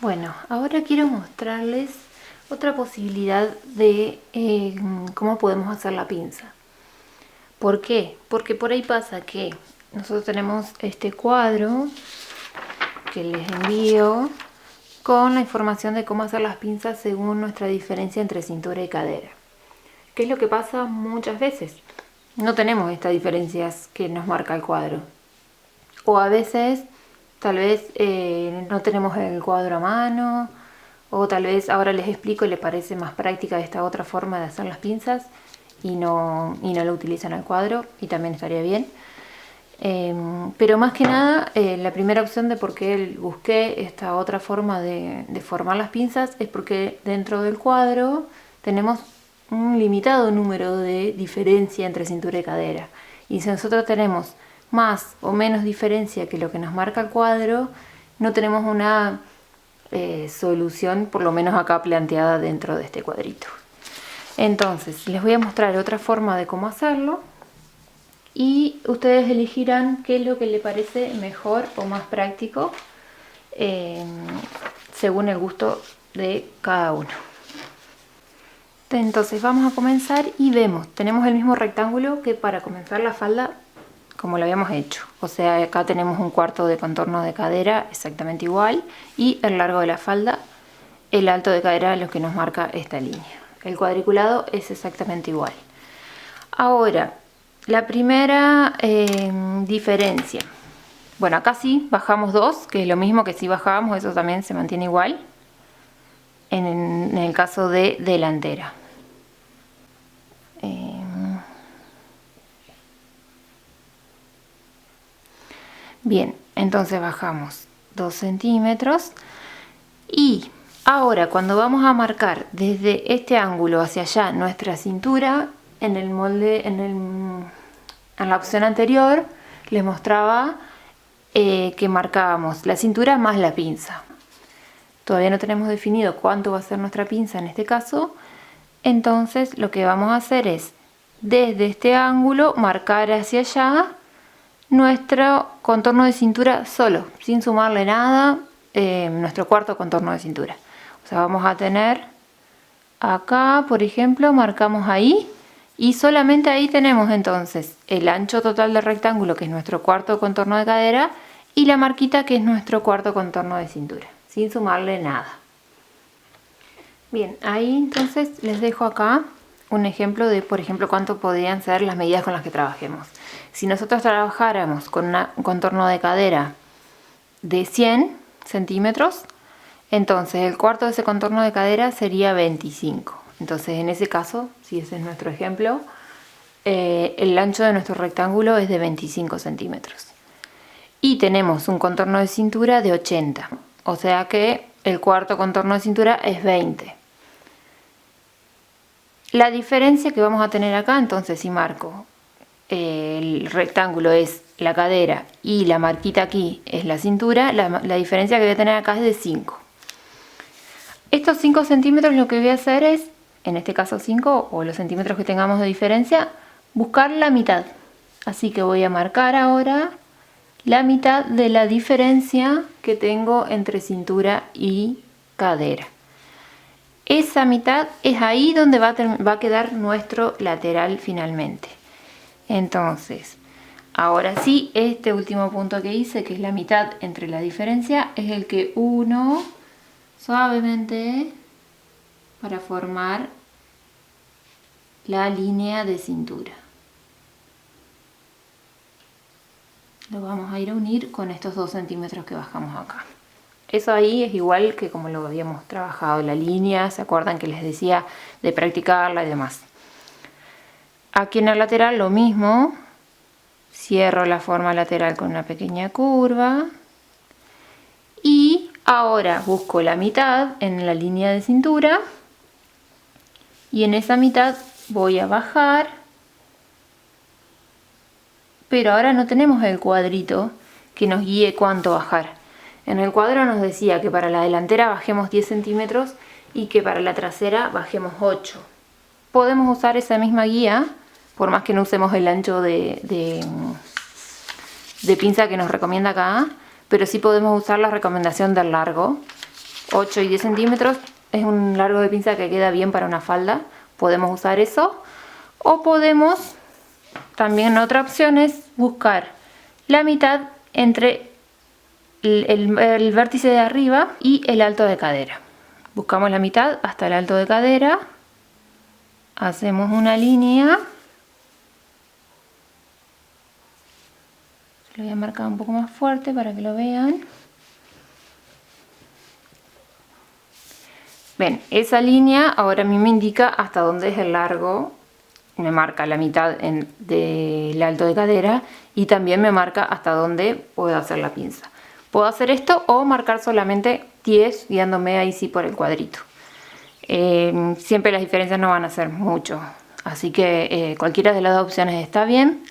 Bueno, ahora quiero mostrarles otra posibilidad de cómo podemos hacer la pinza. ¿Por qué? Porque por ahí pasa que nosotros tenemos este cuadro que les envío con la información de cómo hacer las pinzas según nuestra diferencia entre cintura y cadera. ¿Qué es lo que pasa muchas veces? No tenemos estas diferencias que nos marca el cuadro. O a veces tal vez no tenemos el cuadro a mano, o tal vez ahora les explico y les parece más práctica esta otra forma de hacer las pinzas y no lo utilizan al cuadro, y también estaría bien. Pero más que nada, la primera opción de por qué busqué esta otra forma de formar las pinzas es porque dentro del cuadro tenemos un limitado número de diferencia entre cintura y cadera. Y si nosotros tenemos más o menos diferencia que lo que nos marca el cuadro, no tenemos una solución, por lo menos acá planteada dentro de este cuadrito. Entonces, les voy a mostrar otra forma de cómo hacerlo y ustedes elegirán qué es lo que les parece mejor o más práctico según el gusto de cada uno. Entonces vamos a comenzar y vemos, tenemos el mismo rectángulo que para comenzar la falda como lo habíamos hecho. O sea, acá tenemos un cuarto de contorno de cadera exactamente igual y el largo de la falda, el alto de cadera es lo que nos marca esta línea. El cuadriculado es exactamente igual. Ahora, la primera diferencia. Bueno, acá sí bajamos 2, que es lo mismo que si bajábamos, eso también se mantiene igual en el caso de delantera. Bien, entonces bajamos 2 centímetros y ahora cuando vamos a marcar desde este ángulo hacia allá nuestra cintura, en el molde, en la opción anterior les mostraba que marcábamos la cintura más la pinza. Todavía no tenemos definido cuánto va a ser nuestra pinza en este caso, entonces lo que vamos a hacer es desde este ángulo marcar hacia allá nuestro contorno de cintura solo, sin sumarle nada, nuestro cuarto contorno de cintura. O sea, vamos a tener acá, por ejemplo, marcamos ahí y solamente ahí tenemos entonces el ancho total del rectángulo, que es nuestro cuarto contorno de cadera, y la marquita, que es nuestro cuarto contorno de cintura, sin sumarle nada. Bien, ahí entonces les dejo acá un ejemplo de, por ejemplo, cuánto podrían ser las medidas con las que trabajemos. Si nosotros trabajáramos con un contorno de cadera de 100 centímetros, entonces el cuarto de ese contorno de cadera sería 25. Entonces en ese caso, si ese es nuestro ejemplo, el ancho de nuestro rectángulo es de 25 centímetros. Y tenemos un contorno de cintura de 80. O sea que el cuarto contorno de cintura es 20. La diferencia que vamos a tener acá, entonces si marco el rectángulo es la cadera y la marquita aquí es la cintura, la diferencia que voy a tener acá es de 5. Estos 5 centímetros lo que voy a hacer es, en este caso 5 o los centímetros que tengamos de diferencia, buscar la mitad. Así que voy a marcar ahora la mitad de la diferencia que tengo entre cintura y cadera. Esa mitad es ahí donde va a quedar nuestro lateral finalmente. Entonces, ahora sí, este último punto que hice, que es la mitad entre la diferencia, es el que uno suavemente para formar la línea de cintura. Lo vamos a ir a unir con estos 2 centímetros que bajamos acá. Eso ahí es igual que como lo habíamos trabajado la línea, ¿se acuerdan que les decía de practicarla y demás? Aquí en el lateral lo mismo, cierro la forma lateral con una pequeña curva y ahora busco la mitad en la línea de cintura y en esa mitad voy a bajar, pero ahora no tenemos el cuadrito que nos guíe cuánto bajar. En el cuadro nos decía que para la delantera bajemos 10 centímetros y que para la trasera bajemos 8. Podemos usar esa misma guía, por más que no usemos el ancho de pinza que nos recomienda acá, pero sí podemos usar la recomendación del largo, 8 y 10 centímetros es un largo de pinza que queda bien para una falda, podemos usar eso. O podemos, también otra opción es buscar la mitad entre el vértice de arriba y el alto de cadera. Buscamos la mitad hasta el alto de cadera, hacemos una línea. Lo voy a marcar un poco más fuerte para que lo vean. Ven, esa línea ahora a mí me indica hasta dónde es el largo, me marca la mitad del alto de cadera y también me marca hasta dónde puedo hacer la pinza. Puedo hacer esto o marcar solamente 10 guiándome ahí sí por el cuadrito. Siempre las diferencias no van a ser mucho, así que cualquiera de las dos opciones está bien.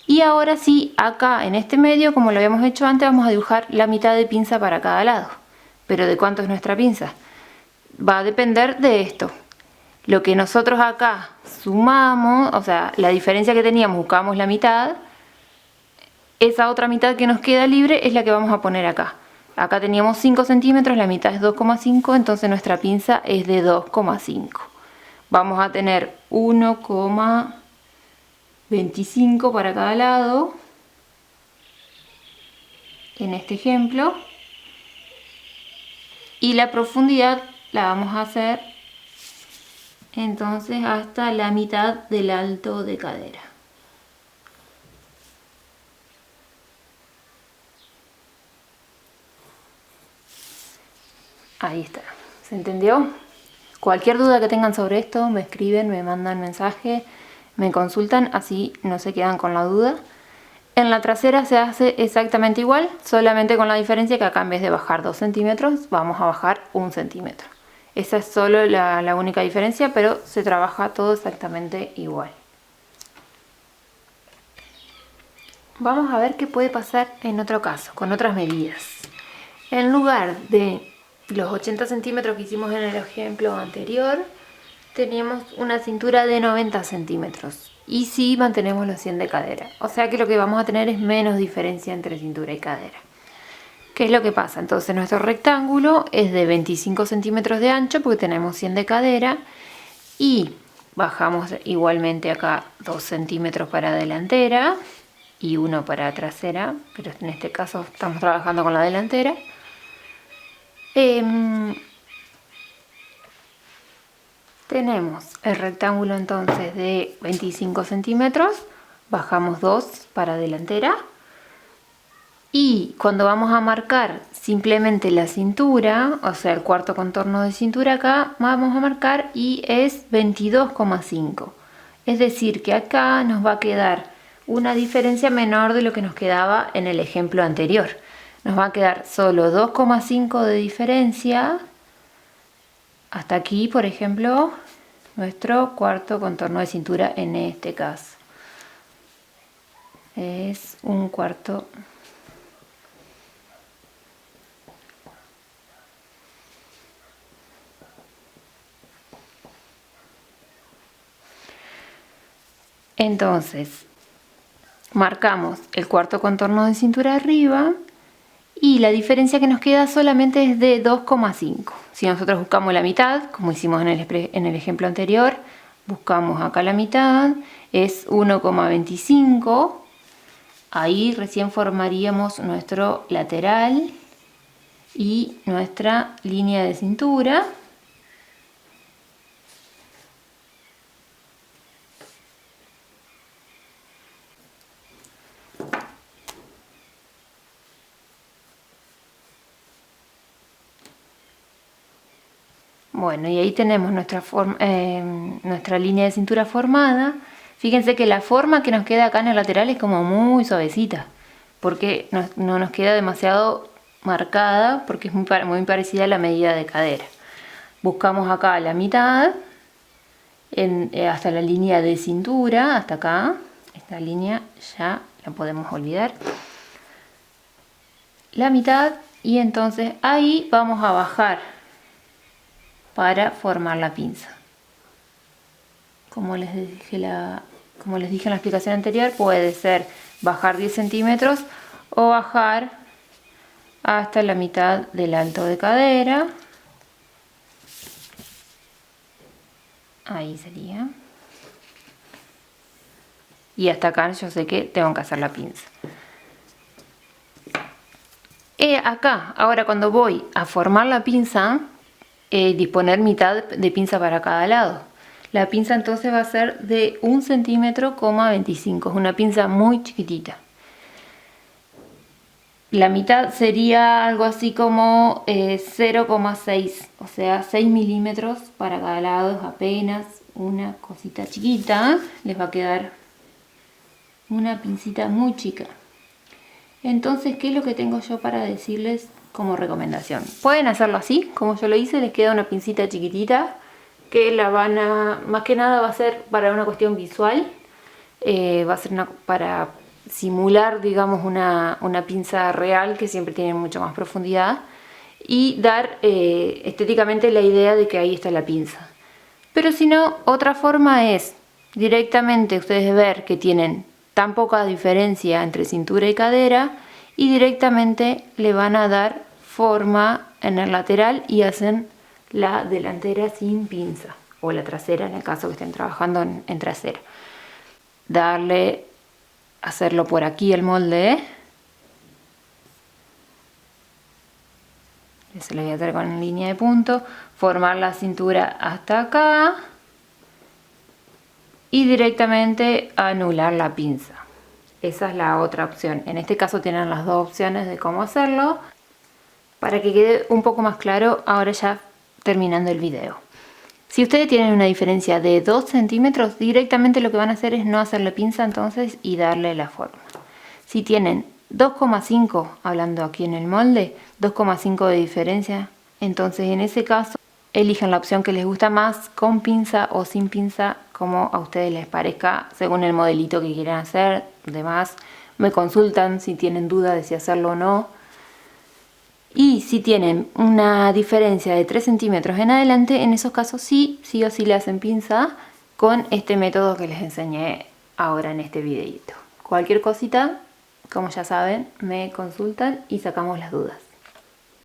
Y ahora sí, acá en este medio, como lo habíamos hecho antes, vamos a dibujar la mitad de pinza para cada lado. Pero ¿de cuánto es nuestra pinza? Va a depender de esto. Lo que nosotros acá sumamos, o sea, la diferencia que teníamos, buscamos la mitad. Esa otra mitad que nos queda libre es la que vamos a poner acá. Acá teníamos 5 centímetros, la mitad es 2,5, entonces nuestra pinza es de 2,5. Vamos a tener 1,25 para cada lado, en este ejemplo. Y la profundidad la vamos a hacer entonces hasta la mitad del alto de cadera. Ahí está, ¿se entendió? Cualquier duda que tengan sobre esto me escriben, me mandan mensaje, me consultan, así no se quedan con la duda. En la trasera se hace exactamente igual, solamente con la diferencia que acá en vez de bajar 2 centímetros vamos a bajar 1 centímetro. Esa es solo la única diferencia, pero se trabaja todo exactamente igual. Vamos a ver qué puede pasar en otro caso, con otras medidas. En lugar de los 80 centímetros que hicimos en el ejemplo anterior, teníamos una cintura de 90 centímetros. Y sí mantenemos los 100 de cadera. O sea que lo que vamos a tener es menos diferencia entre cintura y cadera. ¿Qué es lo que pasa? Entonces nuestro rectángulo es de 25 centímetros de ancho porque tenemos 100 de cadera. Y bajamos igualmente acá 2 centímetros para delantera y 1 para trasera. Pero en este caso estamos trabajando con la delantera. Tenemos el rectángulo entonces de 25 centímetros, bajamos 2 para delantera y cuando vamos a marcar simplemente la cintura, o sea el cuarto contorno de cintura acá, vamos a marcar y es 22,5. Es decir que acá nos va a quedar una diferencia menor de lo que nos quedaba en el ejemplo anterior. Nos va a quedar solo 2,5 de diferencia. Hasta aquí, por ejemplo, nuestro cuarto contorno de cintura en este caso. Es un cuarto. Entonces, marcamos el cuarto contorno de cintura arriba. Y la diferencia que nos queda solamente es de 2,5. Si nosotros buscamos la mitad, como hicimos en el ejemplo anterior, buscamos acá la mitad, es 1,25. Ahí recién formaríamos nuestro lateral y nuestra línea de cintura. Bueno, y ahí tenemos nuestra línea de cintura formada. Fíjense que la forma que nos queda acá en el lateral es como muy suavecita, porque no nos queda demasiado marcada, porque es muy parecida a la medida de cadera. Buscamos acá la mitad, hasta la línea de cintura, hasta acá. Esta línea ya la podemos olvidar. La mitad, y entonces ahí vamos a bajar para formar la pinza. Como les dije en la explicación anterior, puede ser bajar 10 centímetros o bajar hasta la mitad del alto de cadera. Ahí sería. Y hasta acá yo sé que tengo que hacer la pinza. Acá, ahora cuando voy a formar la pinza, disponer mitad de pinza para cada lado. La pinza entonces va a ser de 1,25 centímetros, es una pinza muy chiquitita. La mitad sería algo así como 0,6, o sea 6 milímetros para cada lado, es apenas una cosita chiquita. Les va a quedar una pincita muy chica. Entonces, ¿qué es lo que tengo yo para decirles como recomendación? Pueden hacerlo así, como yo lo hice, les queda una pincita chiquitita que la van a, más que nada va a ser para una cuestión visual, va a ser para simular, digamos, una pinza real que siempre tiene mucho más profundidad y dar estéticamente la idea de que ahí está la pinza. Pero si no, otra forma es directamente ustedes ver que tienen tan poca diferencia entre cintura y cadera y directamente le van a dar forma en el lateral y hacen la delantera sin pinza, o la trasera en el caso que estén trabajando en trasera. Hacerlo por aquí el molde. Se lo voy a hacer con línea de punto, formar la cintura hasta acá y directamente anular la pinza. Esa es la otra opción. En este caso tienen las dos opciones de cómo hacerlo. Para que quede un poco más claro, ahora ya terminando el video. Si ustedes tienen una diferencia de 2 centímetros, directamente lo que van a hacer es no hacerle pinza entonces y darle la forma. Si tienen 2,5, hablando aquí en el molde, 2,5 de diferencia, entonces en ese caso elijan la opción que les gusta más, con pinza o sin pinza, como a ustedes les parezca, según el modelito que quieran hacer. Además, me consultan si tienen duda de si hacerlo o no. Y si tienen una diferencia de 3 centímetros en adelante, en esos casos sí o sí le hacen pinza con este método que les enseñé ahora en este videito. Cualquier cosita, como ya saben, me consultan y sacamos las dudas.